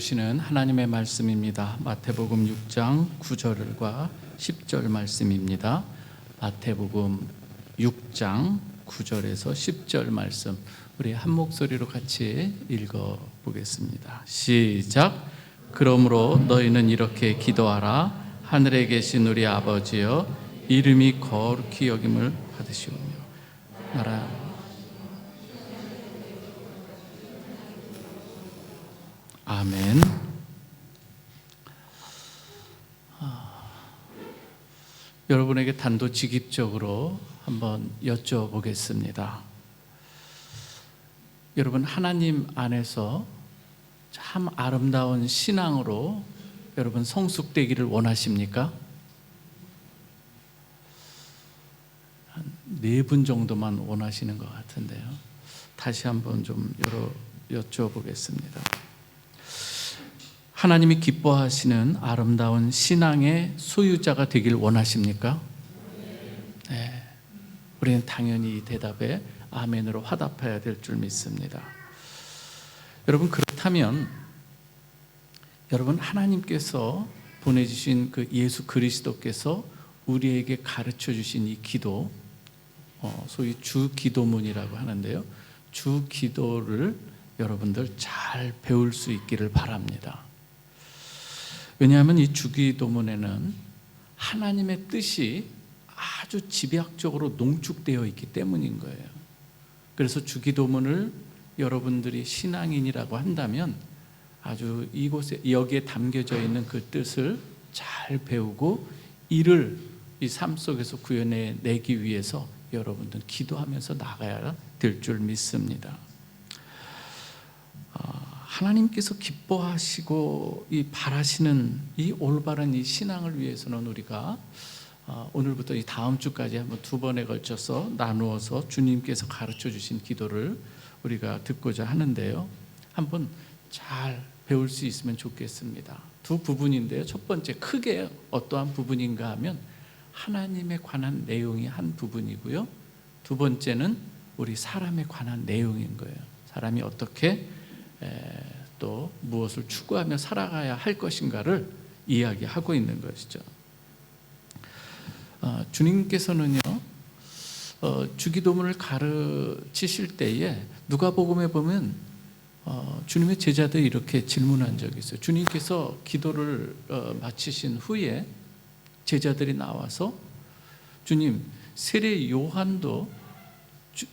주시는 하나님의 말씀입니다. 마태복음 6장 9절과 10절 말씀입니다. 마태복음 6장 9절에서 10절 말씀, 우리 한 목소리로 같이 읽어보겠습니다. 시작. 그러므로 너희는 이렇게 기도하라. 하늘에 계신 우리 아버지여, 이름이 거룩히 여김을 받으시오며 나라. 아멘. 여러분에게 단도직입적으로 한번 여쭤보겠습니다. 여러분, 하나님 안에서 참 아름다운 신앙으로 여러분 성숙되기를 원하십니까? 한 4분 정도만 원하시는 것 같은데요. 다시 한번 좀 여쭤보겠습니다. 하나님이 기뻐하시는 아름다운 신앙의 소유자가 되길 원하십니까? 네. 우리는 당연히 이 대답에 아멘으로 화답해야 될 줄 믿습니다. 여러분, 그렇다면 여러분, 하나님께서 보내주신 그 예수 그리스도께서 우리에게 가르쳐 주신 이 기도, 소위 주 기도문이라고 하는데요, 주 기도를 여러분들 잘 배울 수 있기를 바랍니다. 왜냐하면 이 주기도문에는 하나님의 뜻이 아주 집약적으로 농축되어 있기 때문인 거예요. 그래서 주기도문을 여러분들이 신앙인이라고 한다면 아주 여기에 담겨져 있는 그 뜻을 잘 배우고 이를 이 삶 속에서 구현해내기 위해서 여러분들 기도하면서 나가야 될 줄 믿습니다. 하나님께서 기뻐하시고 바라시는 이 올바른 이 신앙을 위해서는 우리가 오늘부터 이 다음 주까지 한번 2번에 걸쳐서 나누어서 주님께서 가르쳐 주신 기도를 우리가 듣고자 하는데요, 한번 잘 배울 수 있으면 좋겠습니다. 2 부분인데요, 첫 번째 크게 어떠한 부분인가 하면 하나님에 관한 내용이 한 부분이고요, 2번째는 우리 사람에 관한 내용인 거예요. 사람이 어떻게 또 무엇을 추구하며 살아가야 할 것인가를 이야기하고 있는 것이죠. 주님께서는요, 주기도문을 가르치실 때에 누가복음에 보면 주님의 제자들이 이렇게 질문한 적이 있어요. 주님께서 기도를 마치신 후에 제자들이 나와서, 주님, 세례 요한도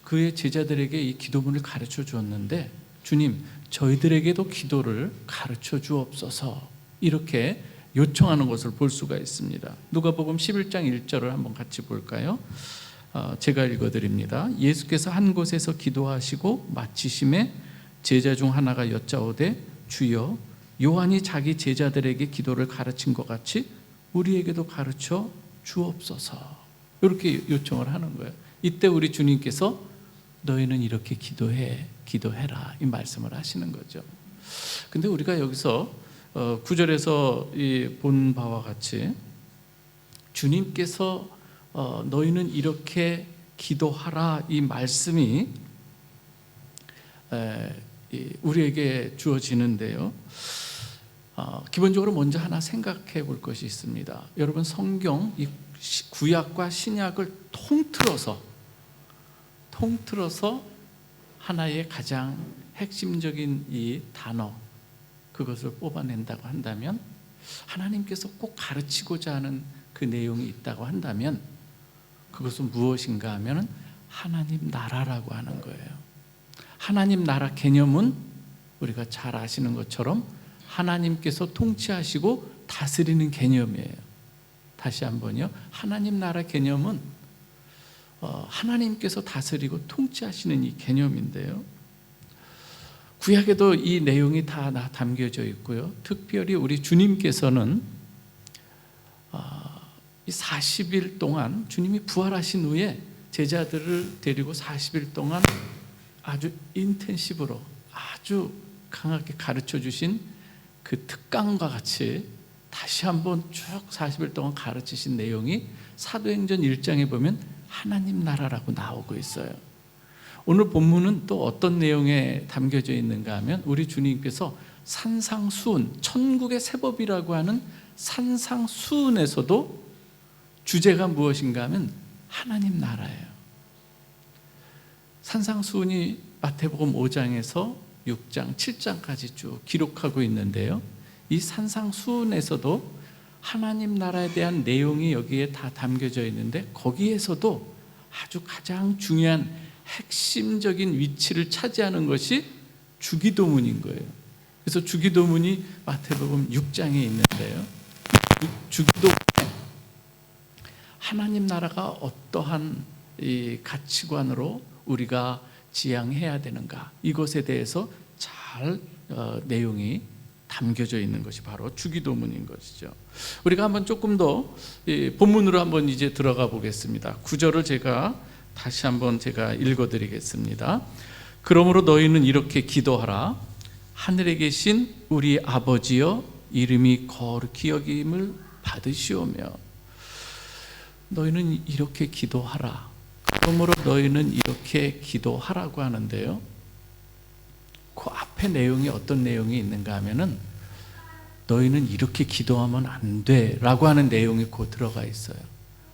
그의 제자들에게 이 기도문을 가르쳐 주었는데 주님, 저희들에게도 기도를 가르쳐 주옵소서, 이렇게 요청하는 것을 볼 수가 있습니다. 누가복음 11장 1절을 한번 같이 볼까요? 제가 읽어드립니다. 예수께서 한 곳에서 기도하시고 마치심에 제자 중 하나가 여짜오되, 주여, 요한이 자기 제자들에게 기도를 가르친 것 같이 우리에게도 가르쳐 주옵소서, 이렇게 요청을 하는 거예요. 이때 우리 주님께서 너희는 이렇게 기도해라, 이 말씀을 하시는 거죠. 근데 우리가 여기서 9절에서 본 바와 같이 주님께서 너희는 이렇게 기도하라, 이 말씀이 우리에게 주어지는데요, 기본적으로 먼저 하나 생각해 볼 것이 있습니다. 여러분, 성경 이 구약과 신약을 통틀어서 하나의 가장 핵심적인 이 단어, 그것을 뽑아낸다고 한다면, 하나님께서 꼭 가르치고자 하는 그 내용이 있다고 한다면 그것은 무엇인가 하면 하나님 나라라고 하는 거예요. 하나님 나라 개념은 우리가 잘 아시는 것처럼 하나님께서 통치하시고 다스리는 개념이에요. 다시 한번요, 하나님 나라 개념은 하나님께서 다스리고 통치하시는 이 개념인데요, 구약에도 이 내용이 다 담겨져 있고요, 특별히 우리 주님께서는 이 40일 동안 주님이 부활하신 후에 제자들을 데리고 40일 동안 아주 인텐시브로 아주 강하게 가르쳐 주신 그 특강과 같이 다시 한번 쭉 40일 동안 가르치신 내용이 사도행전 1장에 보면 하나님 나라라고 나오고 있어요. 오늘 본문은 또 어떤 내용에 담겨져 있는가 하면 우리 주님께서 산상수훈, 천국의 세법이라고 하는 산상수훈에서도 주제가 무엇인가 하면 하나님 나라예요. 산상수훈이 마태복음 5장에서 6장, 7장까지 쭉 기록하고 있는데요, 이 산상수훈에서도 하나님 나라에 대한 내용이 여기에 다 담겨져 있는데, 거기에서도 아주 가장 중요한 핵심적인 위치를 차지하는 것이 주기도문인 거예요. 그래서 주기도문이 마태복음 6장에 있는데요, 주기도문에 하나님 나라가 어떠한 이 가치관으로 우리가 지향해야 되는가, 이것에 대해서 잘 내용이 담겨져 있는 것이 바로 주기도문인 것이죠. 우리가 한번 조금 더 본문으로 한번 이제 들어가 보겠습니다. 9절을 제가 다시 한번 제가 읽어드리겠습니다. 그러므로 너희는 이렇게 기도하라. 하늘에 계신 우리 아버지여, 이름이 거룩히 여김을 받으시오며. 너희는 이렇게 기도하라. 그러므로 너희는 이렇게 기도하라고 하는데요, 그 앞에 내용이 어떤 내용이 있는가 하면은 너희는 이렇게 기도하면 안 돼 라고 하는 내용이 곧 들어가 있어요.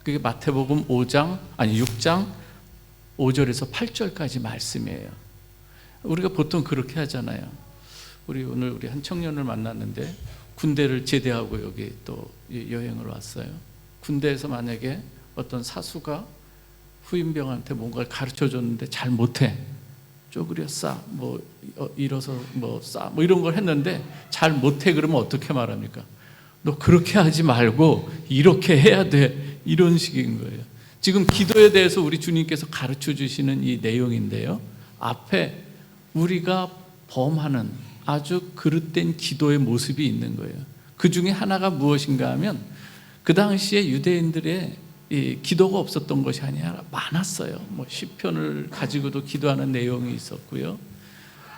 그게 마태복음 6장 5절에서 8절까지 말씀이에요. 우리가 보통 그렇게 하잖아요. 오늘 우리 한 청년을 만났는데 군대를 제대하고 여기 또 여행을 왔어요. 군대에서 만약에 어떤 사수가 후임병한테 뭔가를 가르쳐 줬는데 잘 못해, 쪼그려 싸, 뭐 일어서 뭐 싸, 뭐 이런 걸 했는데 잘 못해, 그러면 어떻게 말합니까? 너 그렇게 하지 말고 이렇게 해야 돼, 이런 식인 거예요. 지금 기도에 대해서 우리 주님께서 가르쳐 주시는 이 내용인데요, 앞에 우리가 범하는 아주 그릇된 기도의 모습이 있는 거예요. 그 중에 하나가 무엇인가 하면, 그 당시에 유대인들의 이 기도가 없었던 것이 아니라 많았어요. 뭐 시편을 가지고도 기도하는 내용이 있었고요,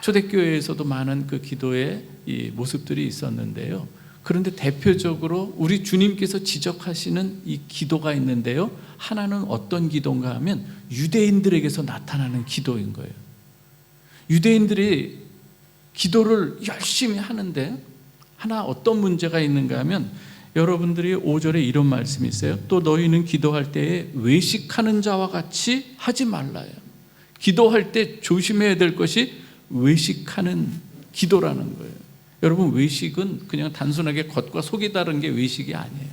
초대교회에서도 많은 그 기도의 이 모습들이 있었는데요, 그런데 대표적으로 우리 주님께서 지적하시는 이 기도가 있는데요, 하나는 어떤 기도인가 하면 유대인들에게서 나타나는 기도인 거예요. 유대인들이 기도를 열심히 하는데 하나 어떤 문제가 있는가 하면, 여러분들이 5절에 이런 말씀이 있어요. 또 너희는 기도할 때에 외식하는 자와 같이 하지 말라요. 기도할 때 조심해야 될 것이 외식하는 기도라는 거예요. 여러분, 외식은 그냥 단순하게 겉과 속이 다른 게 외식이 아니에요.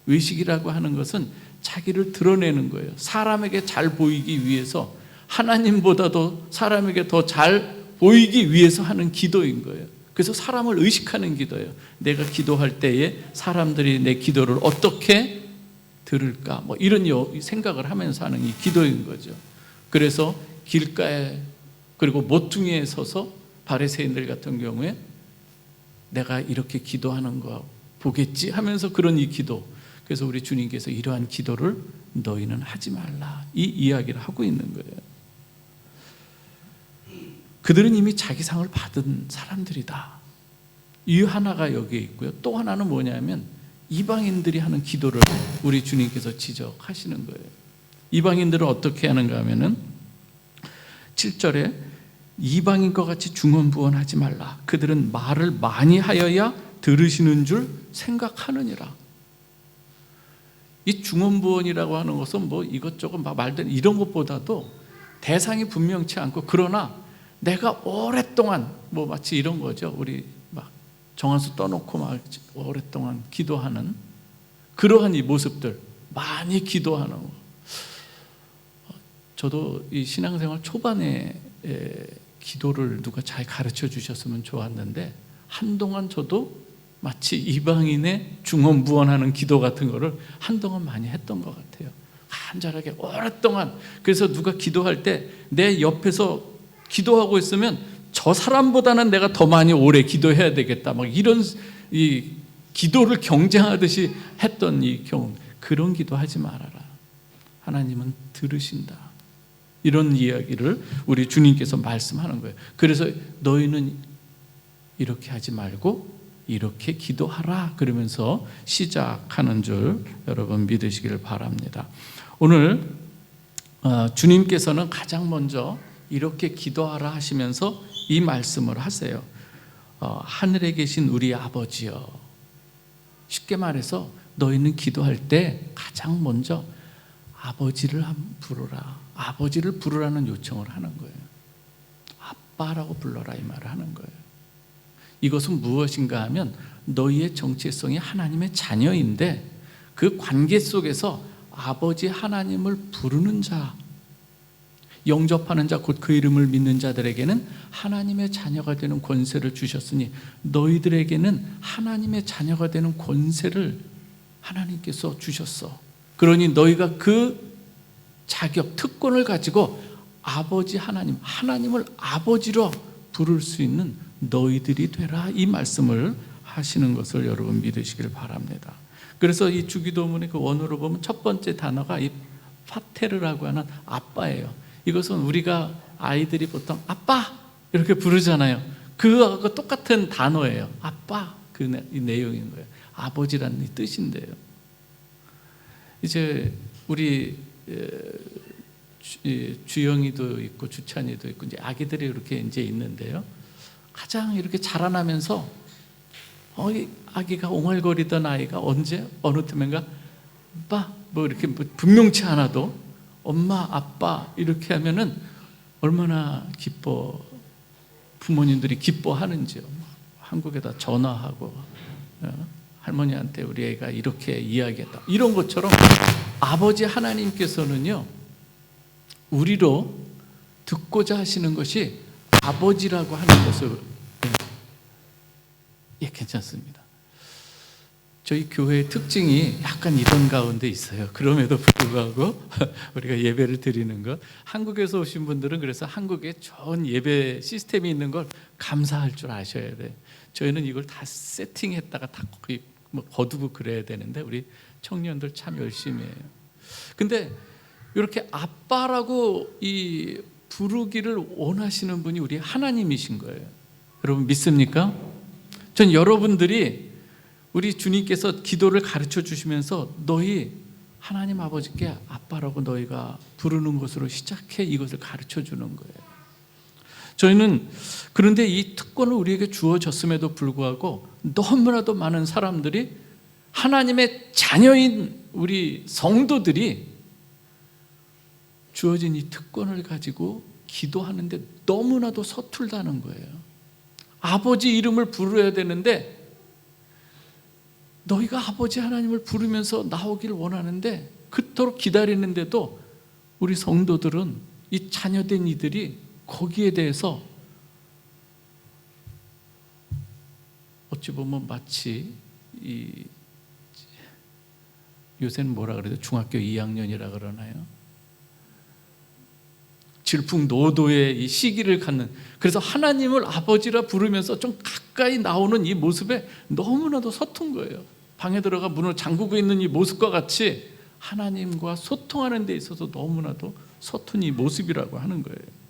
외식이라고 하는 것은 자기를 드러내는 거예요. 사람에게 잘 보이기 위해서, 하나님보다도 사람에게 더 잘 보이기 위해서 하는 기도인 거예요. 그래서 사람을 의식하는 기도예요. 내가 기도할 때에 사람들이 내 기도를 어떻게 들을까, 뭐 이런 생각을 하면서 하는 이 기도인 거죠. 그래서 길가에 그리고 모퉁이에 서서 바리새인들 같은 경우에 내가 이렇게 기도하는 거 보겠지 하면서 그런 이 기도, 그래서 우리 주님께서 이러한 기도를 너희는 하지 말라, 이 이야기를 하고 있는 거예요. 그들은 이미 자기 상을 받은 사람들이다, 이 하나가 여기에 있고요. 또 하나는 뭐냐면 이방인들이 하는 기도를 우리 주님께서 지적하시는 거예요. 이방인들은 어떻게 하는가 하면은 7절에 이방인과 같이 중언부언하지 말라. 그들은 말을 많이 하여야 들으시는 줄 생각하느니라. 이 중언부언이라고 하는 것은 뭐 이것저것 말든 이런 것보다도 대상이 분명치 않고, 그러나 내가 오랫동안 뭐 마치 이런 거죠. 우리 막 정한수 떠놓고 막 오랫동안 기도하는 그러한 이 모습들, 많이 기도하는 거. 저도 이 신앙생활 초반에 기도를 누가 잘 가르쳐 주셨으면 좋았는데, 한동안 저도 마치 이방인의 중언부언하는 기도 같은 거를 한동안 많이 했던 것 같아요. 간절하게 오랫동안. 그래서 누가 기도할 때 내 옆에서 기도하고 있으면 저 사람보다는 내가 더 많이 오래 기도해야 되겠다, 막 이런 이 기도를 경쟁하듯이 했던 이 경험, 그런 기도하지 말아라. 하나님은 들으신다. 이런 이야기를 우리 주님께서 말씀하는 거예요. 그래서 너희는 이렇게 하지 말고 이렇게 기도하라, 그러면서 시작하는 줄 여러분 믿으시길 바랍니다. 오늘 주님께서는 가장 먼저 이렇게 기도하라 하시면서 이 말씀을 하세요. 하늘에 계신 우리 아버지여. 쉽게 말해서 너희는 기도할 때 가장 먼저 아버지를 한번 부르라. 아버지를 부르라는 요청을 하는 거예요. 아빠라고 불러라 이 말을 하는 거예요. 이것은 무엇인가 하면 너희의 정체성이 하나님의 자녀인데 그 관계 속에서 아버지 하나님을 부르는 자, 영접하는 자, 곧 그 이름을 믿는 자들에게는 하나님의 자녀가 되는 권세를 주셨으니 너희들에게는 하나님의 자녀가 되는 권세를 하나님께서 주셨어. 그러니 너희가 그 자격, 특권을 가지고 아버지 하나님, 하나님을 아버지로 부를 수 있는 너희들이 되라, 이 말씀을 하시는 것을 여러분 믿으시길 바랍니다. 그래서 이 주기도문의 그 원어로 보면 첫 번째 단어가 이 파테르라고 하는 아빠예요. 이것은 우리가 아이들이 보통 아빠 이렇게 부르잖아요. 그거하고 똑같은 단어예요. 아빠, 이 내용인 거예요. 아버지라는 이 뜻인데요. 이제 우리 주영이도 있고 주찬이도 있고 이제 아기들이 이렇게 이제 있는데요. 가장 이렇게 자라나면서 아기가 옹알거리던 아이가 언제 어느 틈엔가 아빠 뭐 이렇게 분명치 않아도 엄마 아빠 이렇게 하면은 얼마나 부모님들이 기뻐하는지요. 한국에다 전화하고 할머니한테 우리 애가 이렇게 이야기했다 이런 것처럼 아버지 하나님께서는요 우리로 듣고자 하시는 것이 아버지라고 하는 것을 괜찮습니다. 저희 교회의 특징이 약간 이런 가운데 있어요. 그럼에도 불구하고 우리가 예배를 드리는 것, 한국에서 오신 분들은 그래서 한국에 좋은 예배 시스템이 있는 걸 감사할 줄 아셔야 돼요. 저희는 이걸 다 세팅했다가 다 거두고 그래야 되는데 우리 청년들 참 열심히 해요. 근데 이렇게 아빠라고 이 부르기를 원하시는 분이 우리 하나님이신 거예요. 여러분 믿습니까? 전 여러분들이 우리 주님께서 기도를 가르쳐 주시면서 너희 하나님 아버지께 아빠라고 너희가 부르는 것으로 시작해 이것을 가르쳐 주는 거예요. 저희는 그런데 이 특권을 우리에게 주어졌음에도 불구하고 너무나도 많은 사람들이 하나님의 자녀인 우리 성도들이 주어진 이 특권을 가지고 기도하는데 너무나도 서툴다는 거예요. 아버지 이름을 부르어야 되는데 너희가 아버지 하나님을 부르면서 나오길 원하는데 그토록 기다리는데도 우리 성도들은 이 자녀된 이들이 거기에 대해서 어찌 보면 마치 요새는 뭐라 그래요? 중학교 2학년이라 그러나요? 질풍노도의 이 시기를 갖는, 그래서 하나님을 아버지라 부르면서 좀 가까이 나오는 이 모습에 너무나도 서툰 거예요. 방에 들어가 문을 잠그고 있는 이 모습과 같이 하나님과 소통하는 데 있어서 너무나도 서툰 이 모습이라고 하는 거예요.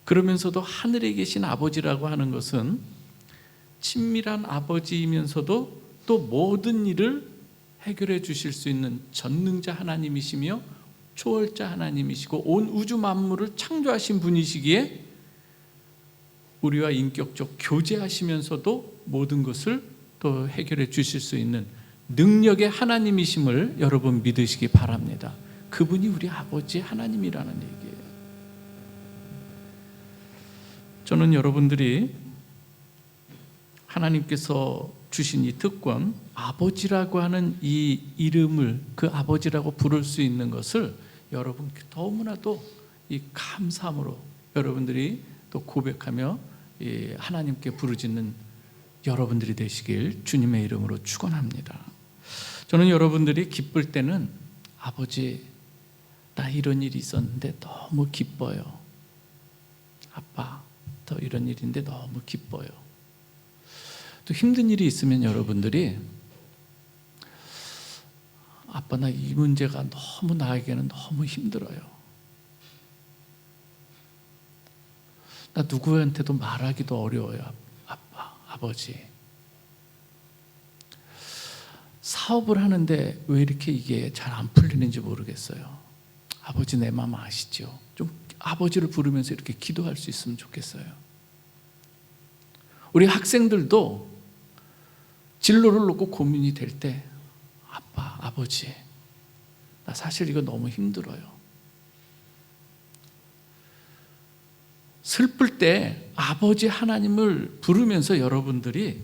그러면서도 하늘에 계신 아버지라고 하는 것은 친밀한 아버지이면서도 또 모든 일을 해결해 주실 수 있는 전능자 하나님이시며 초월자 하나님이시고 온 우주 만물을 창조하신 분이시기에 우리와 인격적 교제하시면서도 모든 것을 또 해결해 주실 수 있는 능력의 하나님이심을 여러분 믿으시기 바랍니다. 그분이 우리 아버지 하나님이라는 얘기예요. 저는 여러분들이 하나님께서 주신 이 특권, 아버지라고 하는 이 이름을 그 아버지라고 부를 수 있는 것을 여러분 너무나도 이 감사함으로 여러분들이 또 고백하며 하나님께 부르짖는 여러분들이 되시길 주님의 이름으로 축원합니다. 저는 여러분들이 기쁠 때는 아버지 나 이런 일이 있었는데 너무 기뻐요. 아빠 또 이런 일인데 너무 기뻐요. 또 힘든 일이 있으면 여러분들이 아빠 나 이 문제가 너무 나에게는 너무 힘들어요. 나 누구한테도 말하기도 어려워요. 아빠, 아버지. 사업을 하는데 왜 이렇게 이게 잘 안 풀리는지 모르겠어요. 아버지 내 마음 아시죠? 좀 아버지를 부르면서 이렇게 기도할 수 있으면 좋겠어요. 우리 학생들도 진로를 놓고 고민이 될 때 아빠, 아버지, 나 사실 이거 너무 힘들어요. 슬플 때 아버지 하나님을 부르면서 여러분들이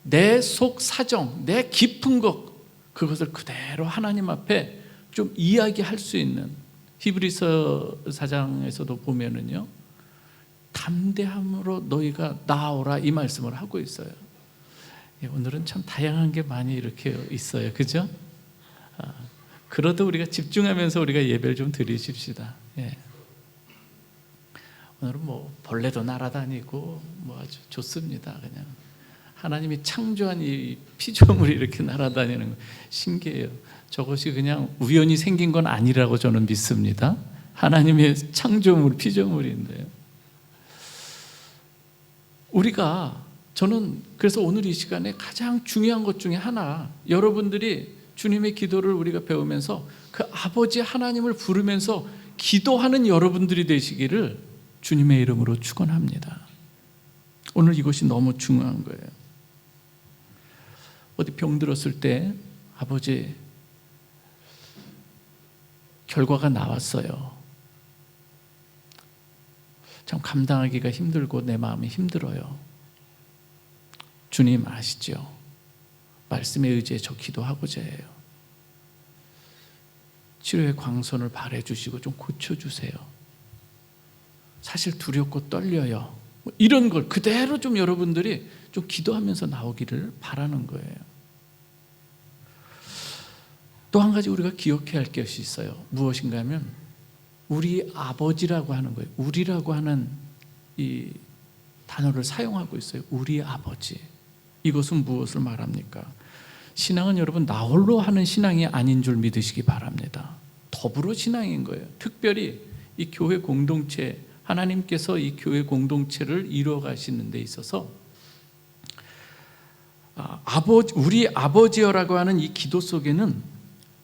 내 속 사정, 내 깊은 것, 그것을 그대로 하나님 앞에 좀 이야기할 수 있는, 히브리서 4장에서도 보면은요, 담대함으로 너희가 나아오라, 이 말씀을 하고 있어요. 오늘은 참 다양한 게 많이 이렇게 있어요, 그죠? 그래도 우리가 집중하면서 우리가 예배를 좀 드리십시다. 예. 오늘은 뭐 벌레도 날아다니고 뭐 아주 좋습니다. 그냥 하나님이 창조한 이 피조물이 이렇게 날아다니는 거 신기해요. 저것이 그냥 우연히 생긴 건 아니라고 저는 믿습니다. 하나님의 창조물, 피조물인데요. 저는 그래서 오늘 이 시간에 가장 중요한 것 중에 하나, 여러분들이 주님의 기도를 우리가 배우면서 그 아버지 하나님을 부르면서 기도하는 여러분들이 되시기를 주님의 이름으로 축원합니다. 오늘 이것이 너무 중요한 거예요. 어디 병들었을 때 아버지, 결과가 나왔어요. 참 감당하기가 힘들고 내 마음이 힘들어요. 주님 아시죠? 말씀에 의지해 저 기도하고자 해요. 치료의 광선을 발해주시고 좀 고쳐주세요. 사실 두렵고 떨려요. 이런 걸 그대로 좀 여러분들이 좀 기도하면서 나오기를 바라는 거예요. 또 한 가지 우리가 기억해야 할 것이 있어요. 무엇인가 하면 우리 아버지라고 하는 거예요. 우리라고 하는 이 단어를 사용하고 있어요. 우리 아버지. 이것은 무엇을 말합니까? 신앙은 여러분 나 홀로 하는 신앙이 아닌 줄 믿으시기 바랍니다. 더불어 신앙인 거예요. 특별히 이 교회 공동체, 하나님께서 이 교회 공동체를 이루어 가시는 데 있어서 우리 아버지여라고 하는 이 기도 속에는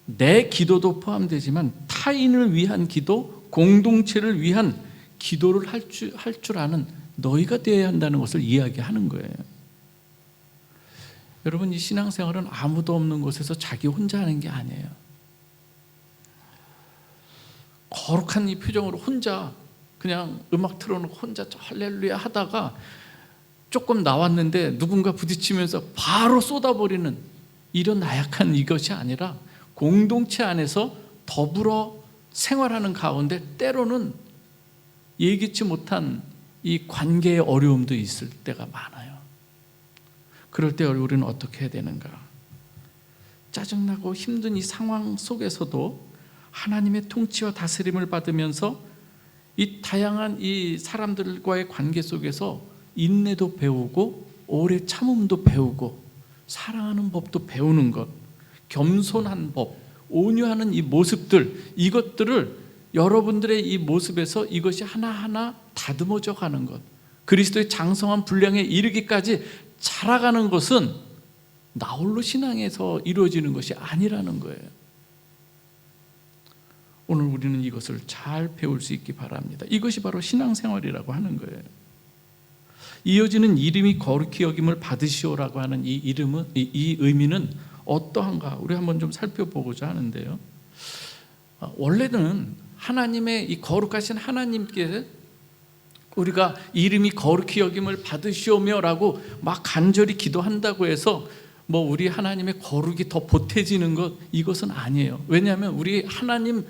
내 기도도 포함되지만 타인을 위한 기도, 공동체를 위한 기도를 할 줄 아는 너희가 되어야 한다는 것을 이야기하는 거예요. 여러분, 이 신앙생활은 아무도 없는 곳에서 자기 혼자 하는 게 아니에요. 거룩한 이 표정으로 혼자 그냥 음악 틀어놓고 혼자 할렐루야 하다가 조금 나왔는데 누군가 부딪히면서 바로 쏟아버리는 이런 나약한 이것이 아니라 공동체 안에서 더불어 생활하는 가운데 때로는 예기치 못한 이 관계의 어려움도 있을 때가 많아요. 그럴 때 우리는 어떻게 해야 되는가? 짜증나고 힘든 이 상황 속에서도 하나님의 통치와 다스림을 받으면서 이 다양한 이 사람들과의 관계 속에서 인내도 배우고 오래 참음도 배우고 사랑하는 법도 배우는 것, 겸손한 법, 온유하는 이 모습들, 이것들을 여러분들의 이 모습에서 이것이 하나하나 다듬어져 가는 것, 그리스도의 장성한 분량에 이르기까지 자라가는 것은 나홀로 신앙에서 이루어지는 것이 아니라는 거예요. 오늘 우리는 이것을 잘 배울 수 있기 바랍니다. 이것이 바로 신앙생활이라고 하는 거예요. 이어지는 이름이 거룩히 여김을 받으시오라고 하는 이 이름은, 이 의미는 어떠한가? 우리 한번 좀 살펴보고자 하는데요. 원래는 하나님의 이 거룩하신 하나님께 우리가 이름이 거룩히 여김을 받으시오며라고 막 간절히 기도한다고 해서 뭐 우리 하나님의 거룩이 더 보태지는 것, 이것은 아니에요. 왜냐하면 우리 하나님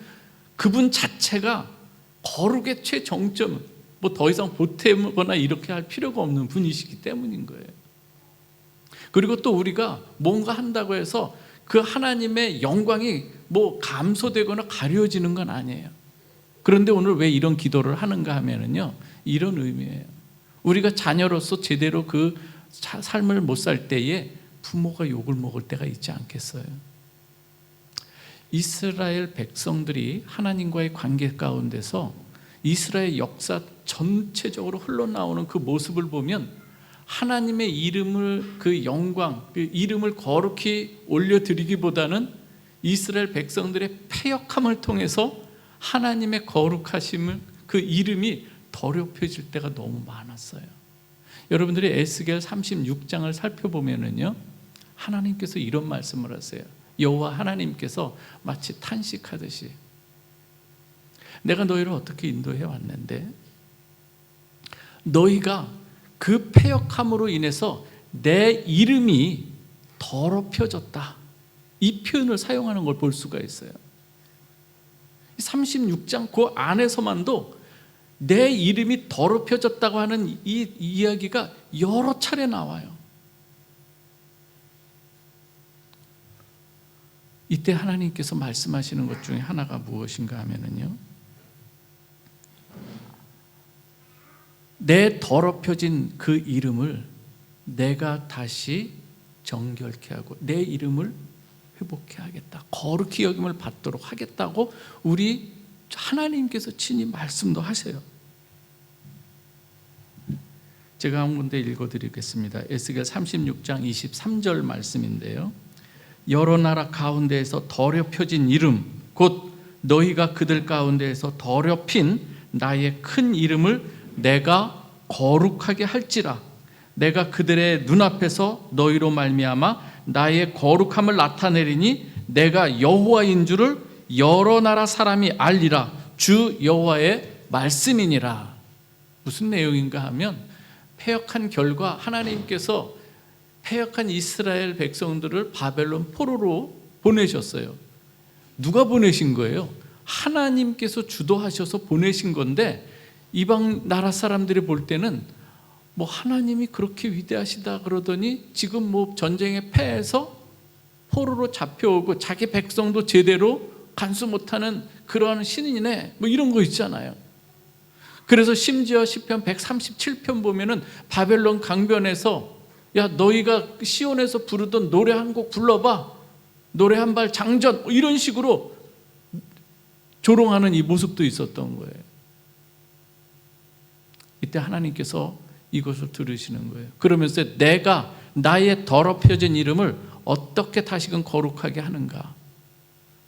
그분 자체가 거룩의 최정점, 뭐 더 이상 보태거나 이렇게 할 필요가 없는 분이시기 때문인 거예요. 그리고 또 우리가 뭔가 한다고 해서 그 하나님의 영광이 뭐 감소되거나 가려지는 건 아니에요. 그런데 오늘 왜 이런 기도를 하는가 하면은요, 이런 의미예요. 우리가 자녀로서 제대로 그 삶을 못 살 때에 부모가 욕을 먹을 때가 있지 않겠어요? 이스라엘 백성들이 하나님과의 관계 가운데서 이스라엘 역사 전체적으로 흘러나오는 그 모습을 보면 하나님의 이름을, 그 영광, 그 이름을 거룩히 올려드리기보다는 이스라엘 백성들의 패역함을 통해서 하나님의 거룩하심을, 그 이름이 더럽혀질 때가 너무 많았어요. 여러분들이 에스겔 36장을 살펴보면은요, 하나님께서 이런 말씀을 하세요. 여호와 하나님께서 마치 탄식하듯이, 내가 너희를 어떻게 인도해 왔는데 너희가 그 패역함으로 인해서 내 이름이 더럽혀졌다, 이 표현을 사용하는 걸 볼 수가 있어요. 36장 그 안에서만도 내 이름이 더럽혀졌다고 하는 이 이야기가 여러 차례 나와요. 이때 하나님께서 말씀하시는 것 중에 하나가 무엇인가 하면은요, 내 더럽혀진 그 이름을 내가 다시 정결케 하고 내 이름을 회복케 하겠다, 거룩히 여김을 받도록 하겠다고 우리 하나님께서 친히 말씀도 하세요. 제가 한 군데 읽어드리겠습니다. 에스겔 36장 23절 말씀인데요, 여러 나라 가운데에서 더럽혀진 이름, 곧 너희가 그들 가운데에서 더럽힌 나의 큰 이름을 내가 거룩하게 할지라. 내가 그들의 눈앞에서 너희로 말미암아 나의 거룩함을 나타내리니 내가 여호와인 줄을 여러 나라 사람이 알리라. 주 여호와의 말씀이니라. 무슨 내용인가 하면, 패역한 결과 하나님께서 패역한 이스라엘 백성들을 바벨론 포로로 보내셨어요. 누가 보내신 거예요? 하나님께서 주도하셔서 보내신 건데, 이방 나라 사람들이 볼 때는 뭐 하나님이 그렇게 위대하시다 그러더니 지금 뭐 전쟁에 패해서 포로로 잡혀오고 자기 백성도 제대로 간수 못하는 그러한 신이네, 뭐 이런 거 있잖아요. 그래서 심지어 시편 137편 보면은 바벨론 강변에서, 야 너희가 시온에서 부르던 노래 한 곡 불러봐, 노래 한 발 장전, 이런 식으로 조롱하는 이 모습도 있었던 거예요. 이때 하나님께서 이것을 들으시는 거예요. 그러면서 내가 나의 더럽혀진 이름을 어떻게 다시금 거룩하게 하는가.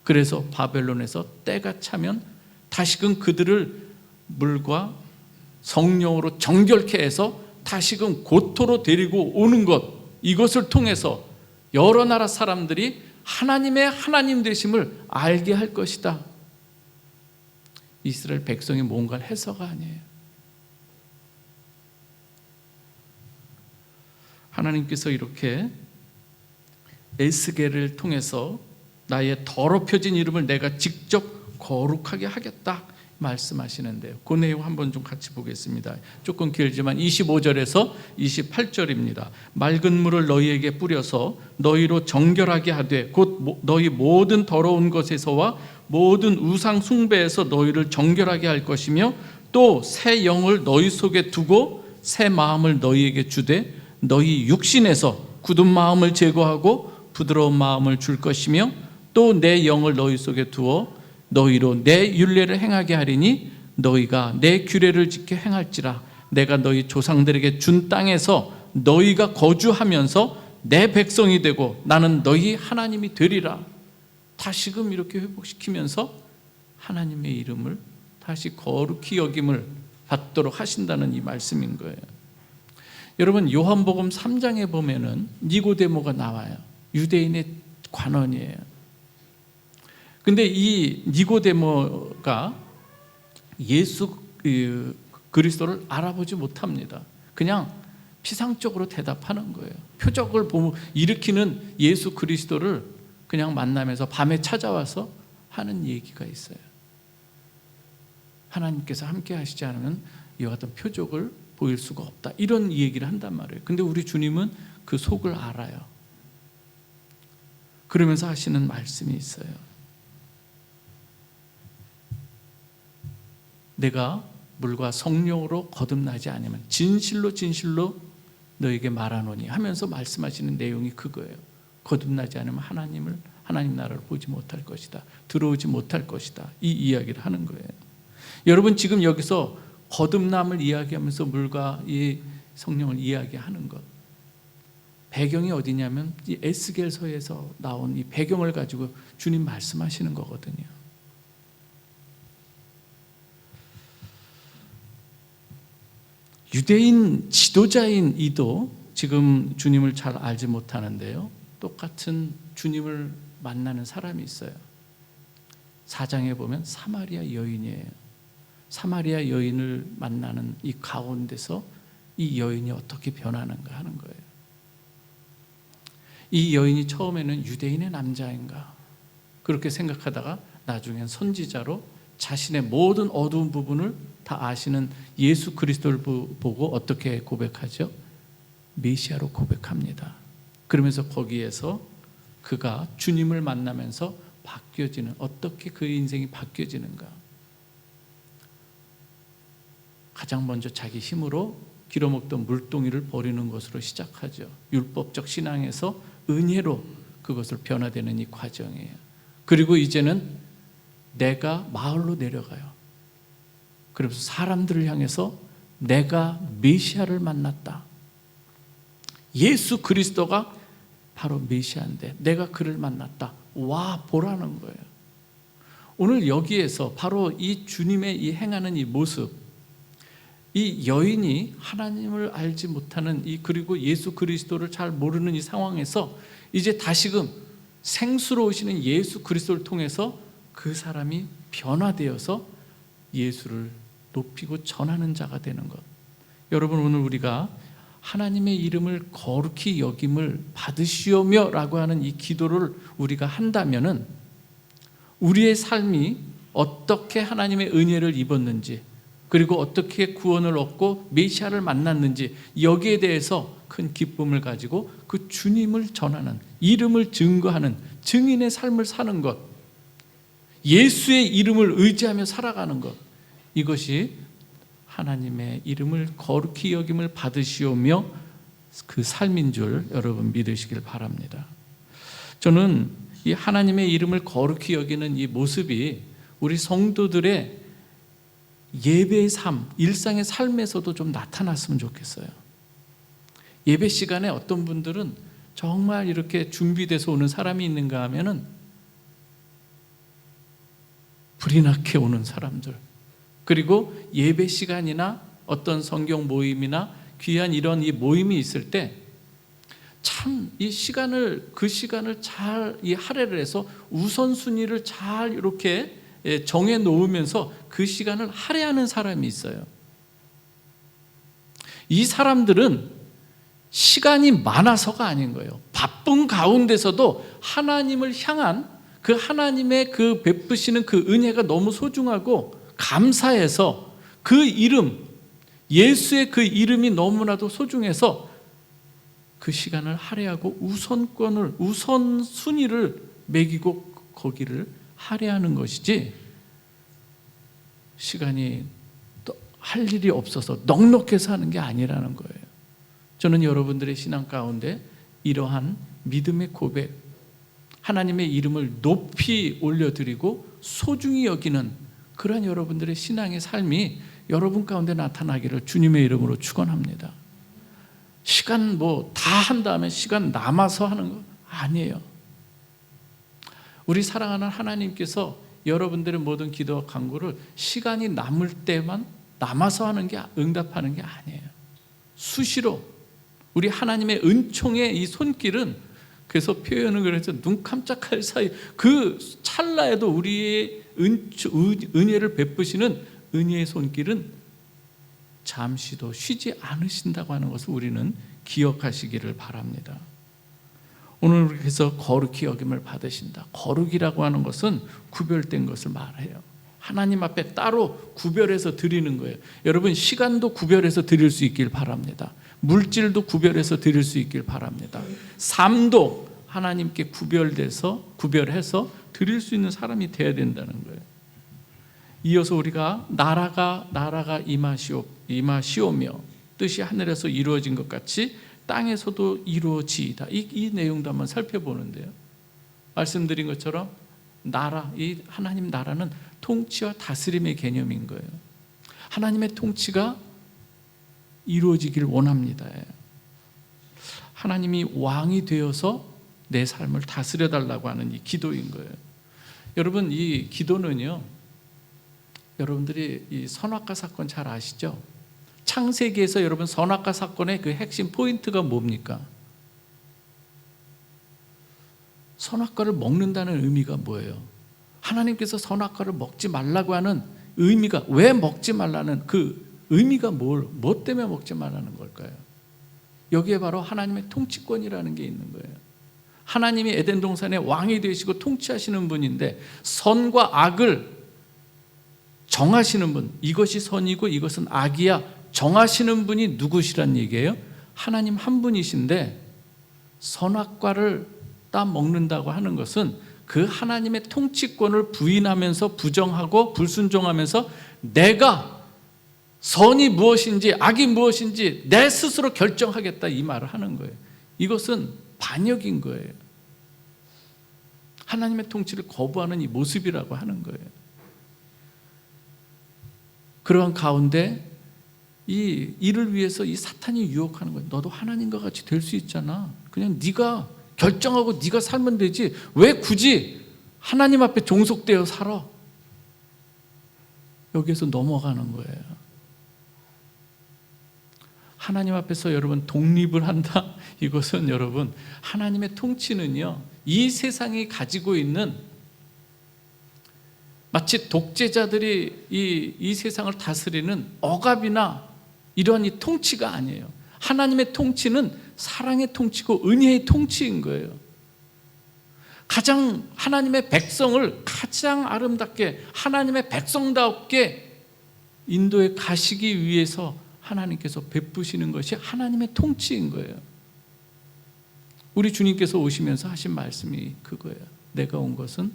그래서 바벨론에서 때가 차면 다시금 그들을 물과 성령으로 정결케 해서 다시금 고토로 데리고 오는 것, 이것을 통해서 여러 나라 사람들이 하나님의 하나님 되심을 알게 할 것이다. 이스라엘 백성이 뭔가를 해서가 아니에요. 하나님께서 이렇게 에스겔을 통해서 나의 더럽혀진 이름을 내가 직접 거룩하게 하겠다 말씀하시는데요, 그 내용 한번 좀 같이 보겠습니다. 조금 길지만 25절에서 28절입니다. 맑은 물을 너희에게 뿌려서 너희로 정결하게 하되 곧 너희 모든 더러운 것에서와 모든 우상 숭배에서 너희를 정결하게 할 것이며, 또 새 영을 너희 속에 두고 새 마음을 너희에게 주되 너희 육신에서 굳은 마음을 제거하고 부드러운 마음을 줄 것이며, 또 내 영을 너희 속에 두어 너희로 내 율례를 행하게 하리니 너희가 내 규례를 지켜 행할지라. 내가 너희 조상들에게 준 땅에서 너희가 거주하면서 내 백성이 되고 나는 너희 하나님이 되리라. 다시금 이렇게 회복시키면서 하나님의 이름을 다시 거룩히 여김을 받도록 하신다는 이 말씀인 거예요. 여러분, 요한복음 3장에 보면은 니고데모가 나와요. 유대인의 관원이에요. 근데 이 니고데모가 예수 그리스도를 알아보지 못합니다. 그냥 피상적으로 대답하는 거예요. 표적을 일으키는 예수 그리스도를 그냥 만나면서 밤에 찾아와서 하는 얘기가 있어요. 하나님께서 함께 하시지 않으면 이와 같은 표적을 보일 수가 없다, 이런 얘기를 한단 말이에요. 근데 우리 주님은 그 속을 알아요. 그러면서 하시는 말씀이 있어요. 내가 물과 성령으로 거듭나지 않으면 진실로 진실로 너에게 말하노니 하면서 말씀하시는 내용이 그거예요. 거듭나지 않으면 하나님 나라를 보지 못할 것이다, 들어오지 못할 것이다, 이 이야기를 하는 거예요. 여러분, 지금 여기서 거듭남을 이야기하면서 물과 이 성령을 이야기하는 것, 배경이 어디냐면 이 에스겔서에서 나온 이 배경을 가지고 주님 말씀하시는 거거든요. 유대인 지도자인 이도 지금 주님을 잘 알지 못하는데요, 똑같은 주님을 만나는 사람이 있어요. 4장에 보면 사마리아 여인이에요. 사마리아 여인을 만나는 이 가운데서 이 여인이 어떻게 변하는가 하는 거예요. 이 여인이 처음에는 유대인의 남자인가 그렇게 생각하다가 나중엔 선지자로 자신의 모든 어두운 부분을 다 아시는 예수 그리스도를 보고 어떻게 고백하죠? 메시아로 고백합니다. 그러면서 거기에서 그가 주님을 만나면서 바뀌어지는, 어떻게 그의 인생이 바뀌어지는가. 가장 먼저 자기 힘으로 길어먹던 물동이를 버리는 것으로 시작하죠. 율법적 신앙에서 은혜로 그것을 변화되는 이 과정이에요. 그리고 이제는 내가 마을로 내려가요. 그래서 사람들을 향해서 내가 메시아를 만났다, 예수 그리스도가 바로 메시아인데 내가 그를 만났다, 와 보라는 거예요. 오늘 여기에서 바로 이 주님의 이 행하는 이 모습, 이 여인이 하나님을 알지 못하는 그리고 예수 그리스도를 잘 모르는 이 상황에서 이제 다시금 생수로우시는 예수 그리스도를 통해서 그 사람이 변화되어서 예수를 높이고 전하는 자가 되는 것. 여러분, 오늘 우리가 하나님의 이름을 거룩히 여김을 받으시오며 라고 하는 이 기도를 우리가 한다면은 우리의 삶이 어떻게 하나님의 은혜를 입었는지, 그리고 어떻게 구원을 얻고 메시아를 만났는지, 여기에 대해서 큰 기쁨을 가지고 그 주님을 전하는, 이름을 증거하는 증인의 삶을 사는 것, 예수의 이름을 의지하며 살아가는 것, 이것이 하나님의 이름을 거룩히 여김을 받으시오며 그 삶인 줄 여러분 믿으시길 바랍니다. 저는 이 하나님의 이름을 거룩히 여기는 이 모습이 우리 성도들의 예배의 삶, 일상의 삶에서도 좀 나타났으면 좋겠어요. 예배 시간에 어떤 분들은 정말 이렇게 준비돼서 오는 사람이 있는가 하면은 불이 나게 오는 사람들, 그리고 예배 시간이나 어떤 성경 모임이나 귀한 이런 이 모임이 있을 때 참 이 시간을, 그 시간을 잘 이 할애를 해서 우선순위를 잘 이렇게 정해 놓으면서 그 시간을 할애하는 사람이 있어요. 이 사람들은 시간이 많아서가 아닌 거예요. 바쁜 가운데서도 하나님을 향한 그 하나님의 그 베푸시는 그 은혜가 너무 소중하고 감사해서 그 이름, 예수의 그 이름이 너무나도 소중해서 그 시간을 할애하고 우선권을, 우선순위를 매기고 거기를 할애하는 것이지, 시간이 또 할 일이 없어서 넉넉해서 하는 게 아니라는 거예요. 저는 여러분들의 신앙 가운데 이러한 믿음의 고백, 하나님의 이름을 높이 올려드리고 소중히 여기는 그러한 여러분들의 신앙의 삶이 여러분 가운데 나타나기를 주님의 이름으로 축원합니다. 시간 다 한 다음에 시간 남아서 하는 거 아니에요. 우리 사랑하는 하나님께서 여러분들의 모든 기도와 간구를 시간이 남을 때만 남아서 하는 게, 응답하는 게 아니에요. 수시로 우리 하나님의 은총의 이 손길은, 그래서 표현을 그래서 눈 깜짝할 사이 그 찰나에도 우리의 은혜를 베푸시는 은혜의 손길은 잠시도 쉬지 않으신다고 하는 것을 우리는 기억하시기를 바랍니다. 오늘 그래서 거룩히 여김을 받으신다. 거룩이라고 하는 것은 구별된 것을 말해요. 하나님 앞에 따로 구별해서 드리는 거예요. 여러분, 시간도 구별해서 드릴 수 있길 바랍니다. 물질도 구별해서 드릴 수 있길 바랍니다. 삶도 하나님께 구별해서 드릴 수 있는 사람이 되어야 된다는 거예요. 이어서 우리가 나라가 임하시오며 뜻이 하늘에서 이루어진 것 같이 땅에서도 이루어지이다. 이 내용도 한번 살펴보는데요, 말씀드린 것처럼 이 하나님 나라는 통치와 다스림의 개념인 거예요. 하나님의 통치가 이루어지길 원합니다. 하나님이 왕이 되어서 내 삶을 다스려 달라고 하는 이 기도인 거예요. 여러분, 이 기도는요, 여러분들이 이 선악과 사건 잘 아시죠? 창세기에서 여러분 선악과 사건의 그 핵심 포인트가 뭡니까? 선악과를 먹는다는 의미가 뭐예요? 하나님께서 선악과를 먹지 말라고 하는 의미가, 왜 먹지 말라는 그 의미가 뭐 때문에 먹지 말라는 걸까요? 여기에 바로 하나님의 통치권이라는 게 있는 거예요. 하나님이 에덴 동산의 왕이 되시고 통치하시는 분인데 선과 악을 정하시는 분, 이것이 선이고 이것은 악이야 정하시는 분이 누구시란 얘기예요? 하나님 한 분이신데 선악과를 따 먹는다고 하는 것은 그 하나님의 통치권을 부인하면서 부정하고 불순종하면서 내가 선이 무엇인지 악이 무엇인지 내 스스로 결정하겠다 이 말을 하는 거예요. 이것은 반역인 거예요. 하나님의 통치를 거부하는 이 모습이라고 하는 거예요. 그러한 가운데 이를 위해서 이 사탄이 유혹하는 거예요. 너도 하나님과 같이 될 수 있잖아. 그냥 네가 결정하고 네가 살면 되지. 왜 굳이 하나님 앞에 종속되어 살아? 여기에서 넘어가는 거예요. 하나님 앞에서 여러분 독립을 한다? 이것은 여러분 하나님의 통치는요, 이 세상이 가지고 있는 마치 독재자들이 이 세상을 다스리는 억압이나 이러한 이 통치가 아니에요. 하나님의 통치는 사랑의 통치고 은혜의 통치인 거예요. 가장 하나님의 백성을 가장 아름답게 하나님의 백성답게 인도에 가시기 위해서 하나님께서 베푸시는 것이 하나님의 통치인 거예요. 우리 주님께서 오시면서 하신 말씀이 그거예요. 내가 온 것은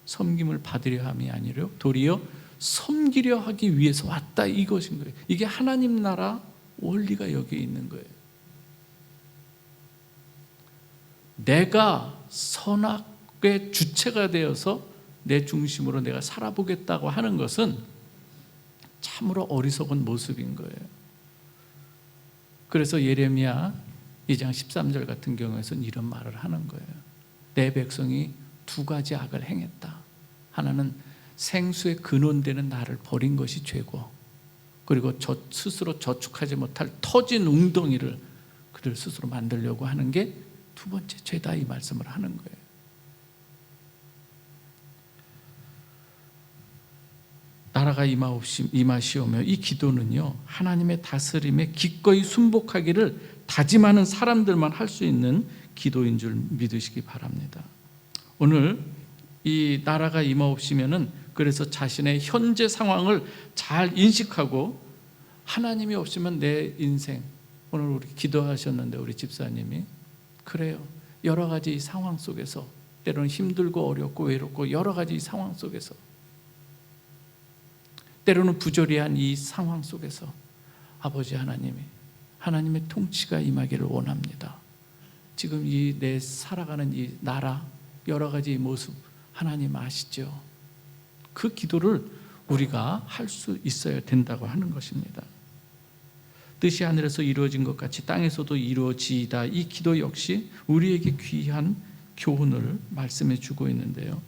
섬김을 받으려 함이 아니라 도리어 섬기려 하기 위해서 왔다, 이것인 거예요. 이게 하나님 나라 원리가 여기에 있는 거예요. 내가 선악의 주체가 되어서 내 중심으로 내가 살아보겠다고 하는 것은 참으로 어리석은 모습인 거예요. 그래서 예레미야 2장 13절 같은 경우에서는 이런 말을 하는 거예요. 내 백성이 두 가지 악을 행했다. 하나는 생수의 근원되는 나를 버린 것이 죄고, 그리고 스스로 저축하지 못할 터진 웅덩이를 그들 스스로 만들려고 하는 게 두 번째 죄다, 이 말씀을 하는 거예요. 나라가 임하시오며, 이 기도는요 하나님의 다스림에 기꺼이 순복하기를 다짐하는 사람들만 할 수 있는 기도인 줄 믿으시기 바랍니다. 오늘 이 나라가 임하옵시면은 그래서 자신의 현재 상황을 잘 인식하고, 하나님이 없으면 내 인생, 오늘 우리 기도하셨는데 우리 집사님이 그래요, 여러 가지 상황 속에서 때로는 힘들고 어렵고 외롭고 여러 가지 상황 속에서 때로는 부조리한 이 상황 속에서 아버지 하나님이 하나님의 통치가 임하기를 원합니다. 지금 이 내 살아가는 이 나라 여러 가지 모습 하나님 아시죠? 그 기도를 우리가 할 수 있어야 된다고 하는 것입니다. 뜻이 하늘에서 이루어진 것 같이 땅에서도 이루어지이다. 이 기도 역시 우리에게 귀한 교훈을 말씀해 주고 있는데요,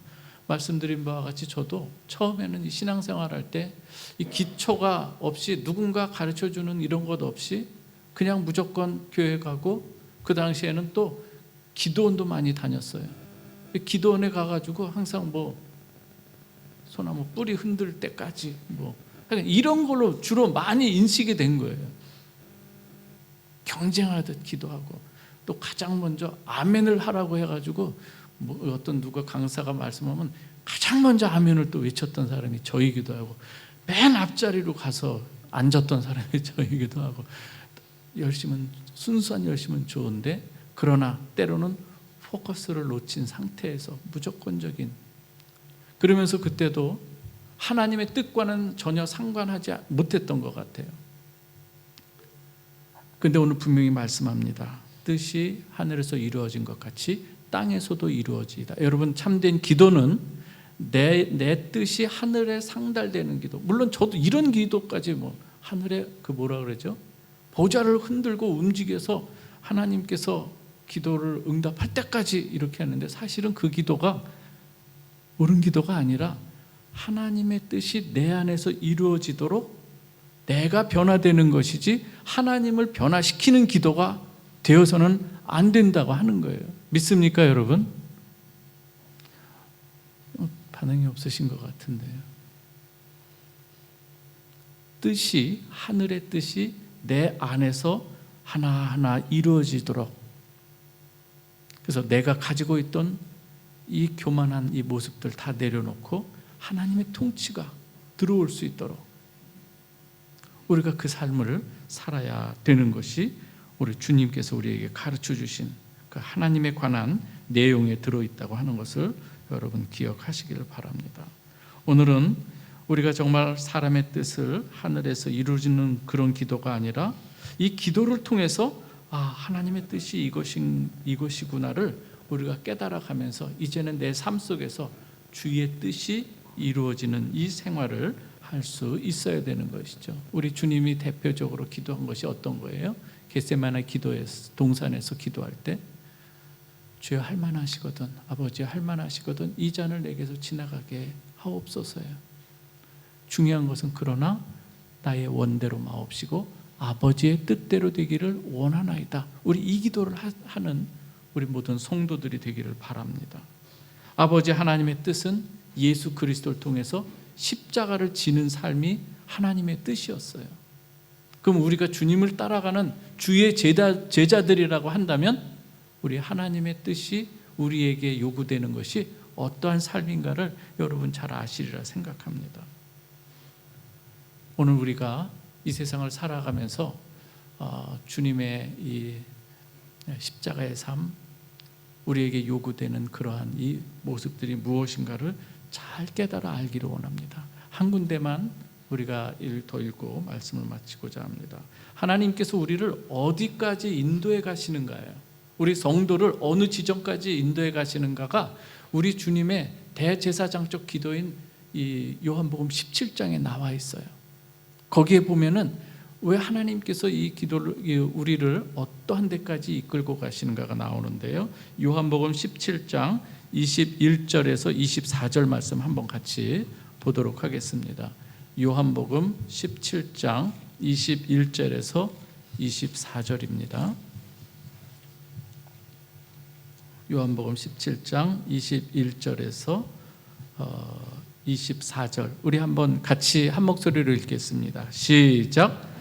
말씀드린 바와 같이 저도 처음에는 이 신앙생활할 때 이 기초가 없이 누군가 가르쳐주는 이런 것 없이 그냥 무조건 교회 가고, 그 당시에는 또 기도원도 많이 다녔어요. 기도원에 가가지고 항상 소나무 뿌리 흔들 때까지 이런 걸로 주로 많이 인식이 된 거예요. 경쟁하듯 기도하고, 또 가장 먼저 아멘을 하라고 해가지고 어떤 누가 강사가 말씀하면 가장 먼저 아멘을 또 외쳤던 사람이 저이기도 하고, 맨 앞자리로 가서 앉았던 사람이 저이기도 하고, 순수한 열심은 좋은데 그러나 때로는 포커스를 놓친 상태에서 무조건적인, 그러면서 그때도 하나님의 뜻과는 전혀 상관하지 못했던 것 같아요. 그런데 오늘 분명히 말씀합니다. 뜻이 하늘에서 이루어진 것 같이 땅에서도 이루어지이다. 여러분, 참된 기도는 내 뜻이 하늘에 상달되는 기도. 물론 저도 이런 기도까지 하늘에 뭐라 그러죠? 보좌를 흔들고 움직여서 하나님께서 기도를 응답할 때까지 이렇게 하는데, 사실은 그 기도가 옳은 기도가 아니라 하나님의 뜻이 내 안에서 이루어지도록 내가 변화되는 것이지 하나님을 변화시키는 기도가 되어서는 안 된다고 하는 거예요. 믿습니까, 여러분? 반응이 없으신 것 같은데요. 뜻이, 하늘의 뜻이 내 안에서 하나하나 이루어지도록, 그래서 내가 가지고 있던 이 교만한 이 모습들 다 내려놓고 하나님의 통치가 들어올 수 있도록 우리가 그 삶을 살아야 되는 것이 우리 주님께서 우리에게 가르쳐 주신 그 하나님에 관한 내용에 들어있다고 하는 것을 여러분 기억하시기를 바랍니다. 오늘은 우리가 정말 사람의 뜻을 하늘에서 이루어지는 그런 기도가 아니라 이 기도를 통해서 하나님의 뜻이 이것이구나를 우리가 깨달아가면서 이제는 내 삶 속에서 주의 뜻이 이루어지는 이 생활을 할 수 있어야 되는 것이죠. 우리 주님이 대표적으로 기도한 것이 어떤 거예요? 겟세마네 기도에서, 동산에서 기도할 때 주여 할만하시거든, 아버지 할만하시거든 이 잔을 내게서 지나가게 하옵소서요. 중요한 것은 그러나 나의 원대로 마옵시고 아버지의 뜻대로 되기를 원하나이다. 우리 이 기도를 하는 우리 모든 성도들이 되기를 바랍니다. 아버지 하나님의 뜻은 예수 그리스도를 통해서 십자가를 지는 삶이 하나님의 뜻이었어요. 그럼 우리가 주님을 따라가는 주의 제자들이라고 한다면 우리 하나님의 뜻이 우리에게 요구되는 것이 어떠한 삶인가를 여러분 잘 아시리라 생각합니다. 오늘 우리가 이 세상을 살아가면서 주님의 이 십자가의 삶, 우리에게 요구되는 그러한 이 모습들이 무엇인가를 잘 깨달아 알기를 원합니다. 한 군데만 우리가 더 읽고 말씀을 마치고자 합니다. 하나님께서 우리를 어디까지 인도해 가시는가요? 우리 성도를 어느 지점까지 인도해 가시는가가 우리 주님의 대제사장적 기도인 이 요한복음 17장에 나와 있어요. 거기에 보면은 왜 하나님께서 이 기도를 우리를 어떠한 데까지 이끌고 가시는가가 나오는데요. 요한복음 17장 21절에서 24절 말씀 한번 같이 보도록 하겠습니다. 요한복음 17장 21절에서 24절입니다. 요한복음 17장 21절에서 24절 우리 한번 같이 한 목소리로 읽겠습니다. 시작.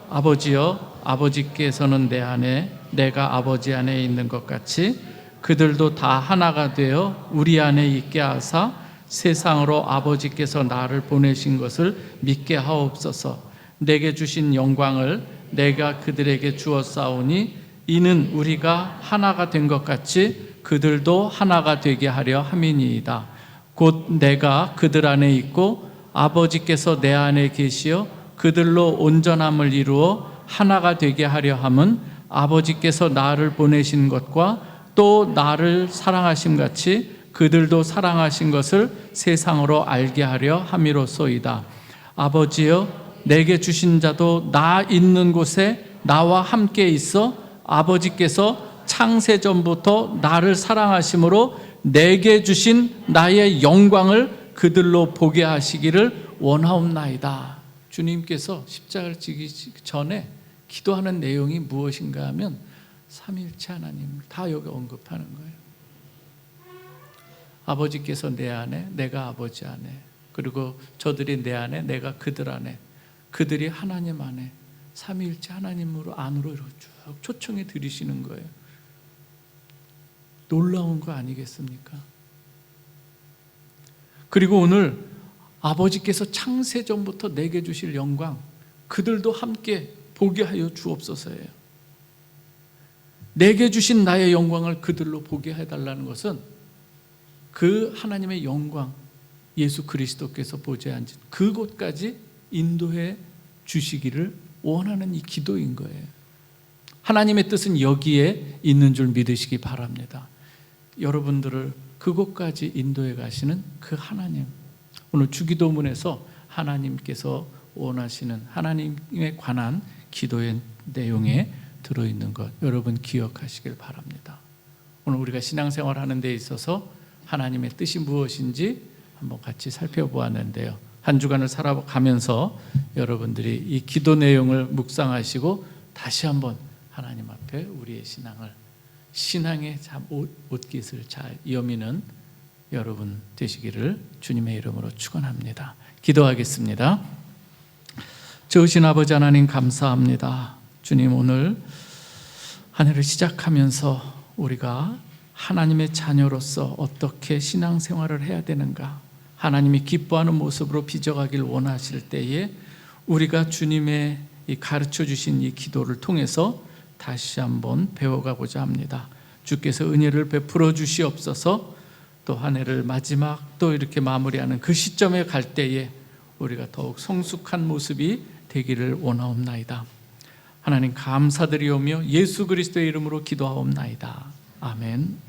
아버지여, 아버지께서는 내 안에 내가 아버지 안에 있는 것 같이 그들도 다 하나가 되어 우리 안에 있게 하사 세상으로 아버지께서 나를 보내신 것을 믿게 하옵소서. 내게 주신 영광을 내가 그들에게 주었사오니 이는 우리가 하나가 된 것 같이 그들도 하나가 되게 하려 함이니이다. 곧 내가 그들 안에 있고 아버지께서 내 안에 계시어 그들로 온전함을 이루어 하나가 되게 하려 함은 아버지께서 나를 보내신 것과 또 나를 사랑하심 같이 그들도 사랑하신 것을 세상으로 알게 하려 함이로소이다. 아버지여, 내게 주신 자도 나 있는 곳에 나와 함께 있어 아버지께서 창세전부터 나를 사랑하심으로 내게 주신 나의 영광을 그들로 보게 하시기를 원하옵나이다. 주님께서 십자가를 지기 전에 기도하는 내용이 무엇인가 하면 삼위일체 하나님을 다 여기 언급하는 거예요. 아버지께서 내 안에, 내가 아버지 안에, 그리고 저들이 내 안에, 내가 그들 안에, 그들이 하나님 안에, 삼위일체 하나님으로 안으로 쭉 초청해 드리시는 거예요. 놀라운 거 아니겠습니까? 그리고 오늘 아버지께서 창세전부터 내게 주실 영광 그들도 함께 보게 하여 주옵소서예요. 내게 주신 나의 영광을 그들로 보게 해달라는 것은 그 하나님의 영광 예수 그리스도께서 보좌에 앉은 그곳까지 인도해 주시기를 원하는 이 기도인 거예요. 하나님의 뜻은 여기에 있는 줄 믿으시기 바랍니다. 여러분들을 그곳까지 인도해 가시는 그 하나님, 오늘 주기도문에서 하나님께서 원하시는 하나님에 관한 기도의 내용에 들어있는 것 여러분 기억하시길 바랍니다. 오늘 우리가 신앙생활 하는 데 있어서 하나님의 뜻이 무엇인지 한번 같이 살펴보았는데요. 한 주간을 살아가면서 여러분들이 이 기도 내용을 묵상하시고 다시 한번 하나님 앞에 우리의 신앙의 옷깃을 잘 이어미는 여러분 되시기를 주님의 이름으로 축원합니다. 기도하겠습니다. 좋으신 아버지 하나님 감사합니다. 주님, 오늘 한 해를 시작하면서 우리가 하나님의 자녀로서 어떻게 신앙생활을 해야 되는가, 하나님이 기뻐하는 모습으로 빚어가길 원하실 때에 우리가 주님의 이 가르쳐 주신 이 기도를 통해서 다시 한번 배워가고자 합니다. 주께서 은혜를 베풀어 주시옵소서. 또 한 해를 마지막 또 이렇게 마무리하는 그 시점에 갈 때에 우리가 더욱 성숙한 모습이 되기를 원하옵나이다. 하나님 감사드리오며 예수 그리스도의 이름으로 기도하옵나이다. 아멘.